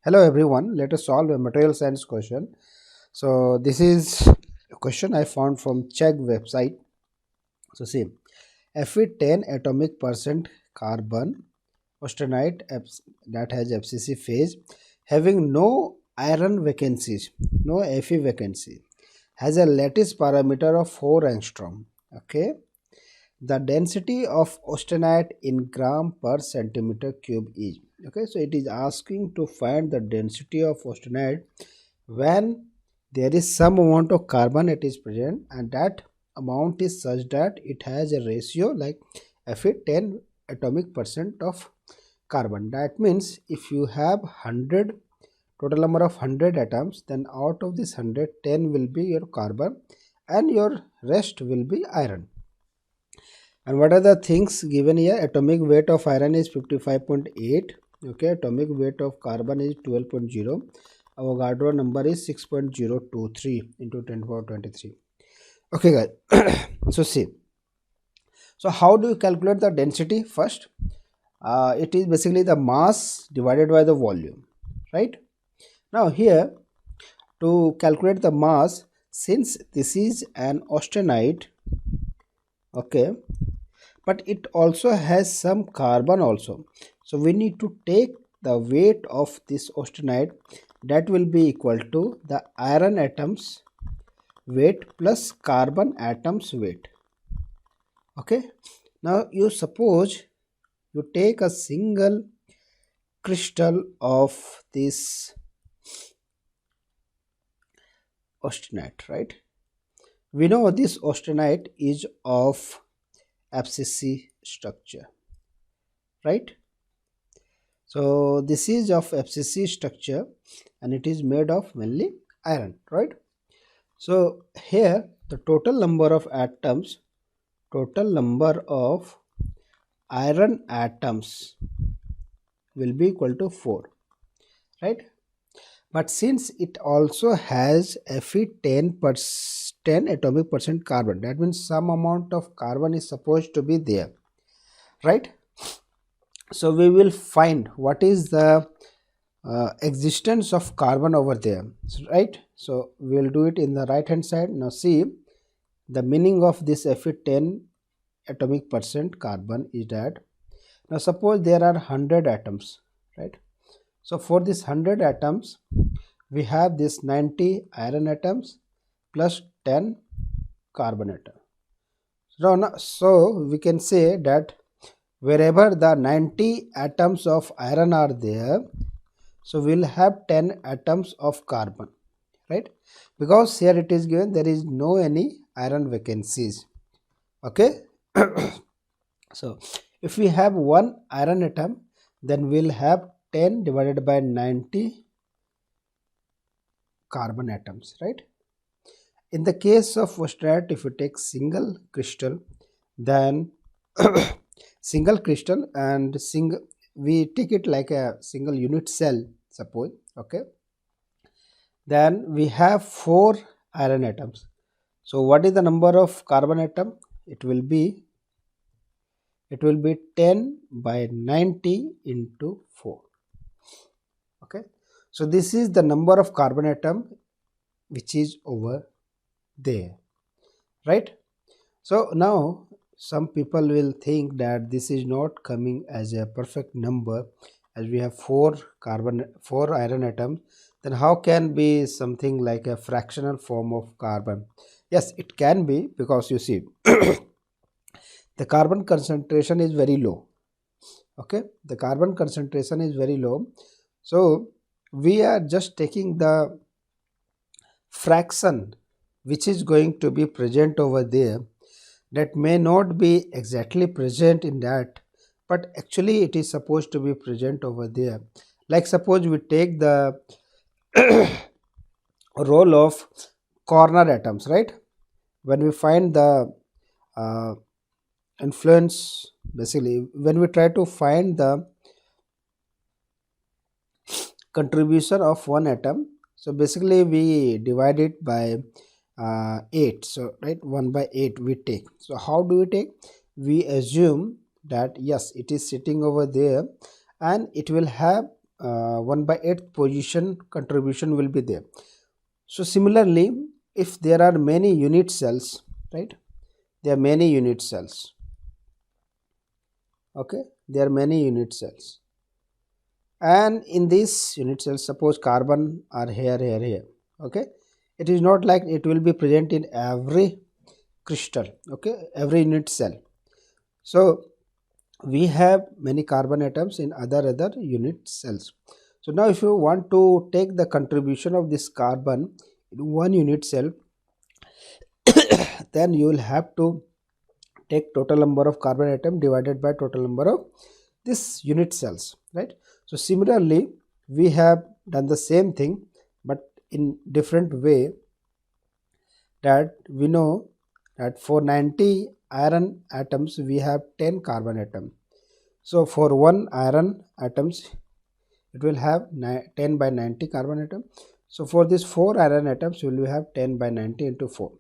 Hello everyone, let us solve a material science question. So this is a question I found from Czech website. So see, Fe10 atomic percent carbon austenite that has FCC phase having no iron vacancies, no Fe vacancy, has a lattice parameter of 4 angstrom. Okay, the density of austenite in gram per centimeter cube is, okay, so it is asking to find the density of austenite when there is some amount of carbon it is present, and that amount is such that it has a ratio like Fe10 atomic percent of carbon. That means if you have 100 total number of 100 atoms, then out of this 100, 10 will be your carbon and your rest will be iron. And what are the things given here? Atomic weight of iron is 55.8. Okay, atomic weight of carbon is 12.0. Avogadro number is 6.023 into 10 power 23. Okay guys, so see, so how do you calculate the density? First, it is basically the mass divided by the volume, right? Now here, to calculate the mass, since this is an austenite, okay, but it also has some carbon also, so we need to take the weight of this austenite, that will be equal to the iron atoms weight plus carbon atoms weight. Okay, now you suppose you take a single crystal of this austenite, right? We know this austenite is of FCC structure, right? So this is of FCC structure and it is made of mainly iron, right? So here the total number of atoms, total number of iron atoms will be equal to 4, right? But since it also has Fe10 10 atomic percent carbon, that means some amount of carbon is supposed to be there, right? So we will find what is the existence of carbon over there, right? So we will do it in the right hand side. Now see, the meaning of this Fe10 atomic percent carbon is that, now suppose there are 100 atoms, right? So for this 100 atoms we have this 90 iron atoms plus 10 carbon atom. So we can say that wherever the 90 atoms of iron are there, so we'll have 10 atoms of carbon, right? Because here it is given there is no any iron vacancies. Okay, so if we have one iron atom, then we'll have 10 divided by 90 carbon atoms, right? In the case of austenite, if you take single crystal, then single crystal and we take it like a single unit cell, suppose, okay, then we have 4 iron atoms. So what is the number of carbon atom? It will be 10 by 90 into 4. Okay, so this is the number of carbon atom which is over there, right? So now some people will think that this is not coming as a perfect number, as we have 4 iron atoms, then how can be something like a fractional form of carbon? Yes, it can be, because you see the carbon concentration is very low. Okay, the carbon concentration is very low, so we are just taking the fraction which is going to be present over there, that may not be exactly present in that, but actually it is supposed to be present over there. Like suppose we take the role of corner atoms, right? When we find the uh, influence, basically when we try to find the contribution of one atom, so basically we divide it by 8, so right, 1 by 8 we take. So how do we take? We assume that yes, it is sitting over there and it will have 1 by 8th position contribution will be there. So similarly, if there are many unit cells, right, there are many unit cells, okay, there are many unit cells, and in this unit cells, suppose carbon are here, okay, it is not like it will be present in every crystal, okay, every unit cell. So we have many carbon atoms in other unit cells. So now if you want to take the contribution of this carbon in one unit cell, then you will have to take total number of carbon atom divided by total number of this unit cells, right? So similarly, we have done the same thing but in different way, that we know that for 90 iron atoms we have 10 carbon atom. So for one iron atoms it will have 10 by 90 carbon atom. So for this 4 iron atoms we will have 10 by 90 into 4.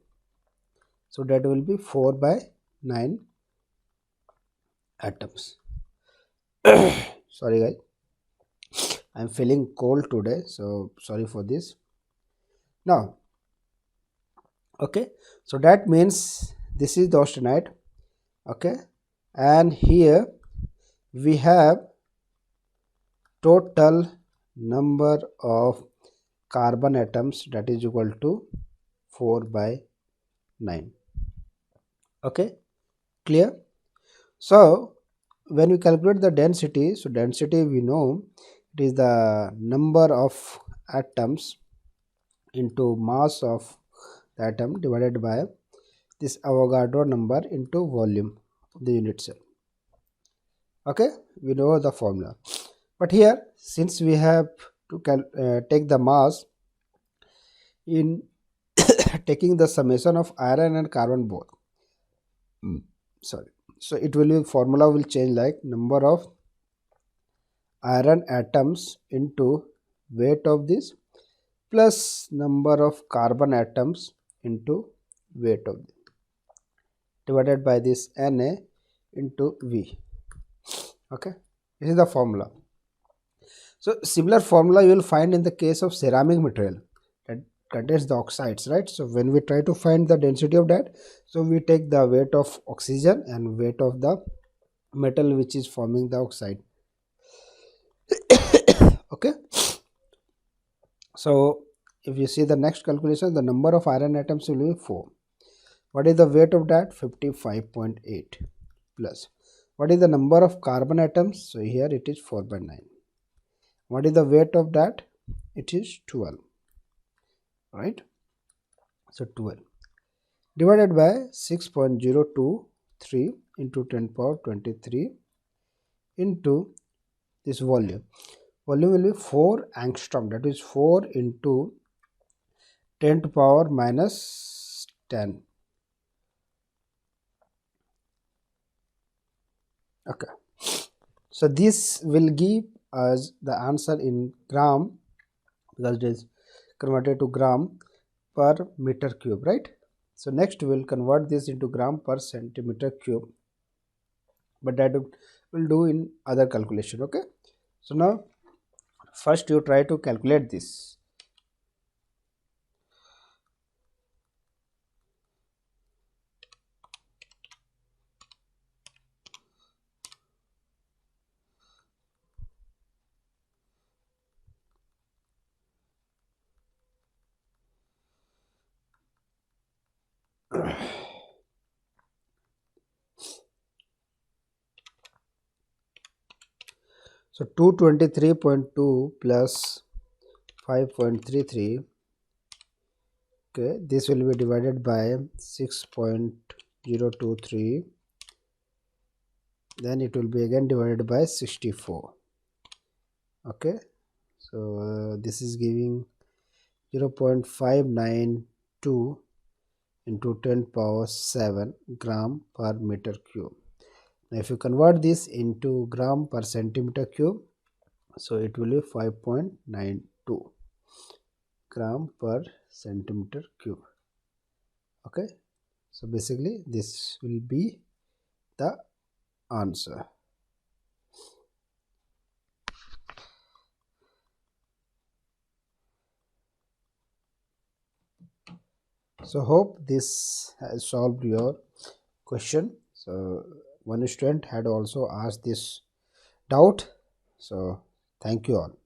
So that will be 4 by 9 atoms. Sorry guys, I'm feeling cold today, so sorry for this. Now, okay, so that means this is the austenite, okay, and here we have total number of carbon atoms, that is equal to 4 by 9. Okay, clear? So when we calculate the density, so density we know it is the number of atoms into mass of the atom divided by this Avogadro number into volume of the unit cell. Okay, we know the formula, but here since we have to take the mass in taking the summation of iron and carbon both, sorry, so it will be, formula will change like number of iron atoms into weight of this plus number of carbon atoms into weight of this divided by this Na into V. Okay, this is the formula. So similar formula you will find in the case of ceramic material that contains the oxides, right? So when we try to find the density of that, so we take the weight of oxygen and weight of the metal which is forming the oxide. Okay, so if you see the next calculation, the number of iron atoms will be 4. What is the weight of that? 55.8 plus what is the number of carbon atoms? So here it is 4 by 9. What is the weight of that? It is 12, right? So 12 divided by 6.023 into 10 power 23 into this volume. Volume will be 4 angstrom, that is 4 into 10 to power minus 10. Okay, so this will give us the answer in gram because it is converted to gram per meter cube, right? So next we will convert this into gram per centimeter cube, but that will do in other calculation. Okay, so now first you try to calculate this. So 223.2 plus 5.33, okay, this will be divided by 6.023, then it will be again divided by 64. Okay, so this is giving 0.592 into 10 power 7 gram per meter cube. Now if you convert this into gram per centimeter cube, so it will be 5.92 gram per centimeter cube. Okay, so basically this will be the answer. So hope this has solved your question. So one student had also asked this doubt. So thank you all.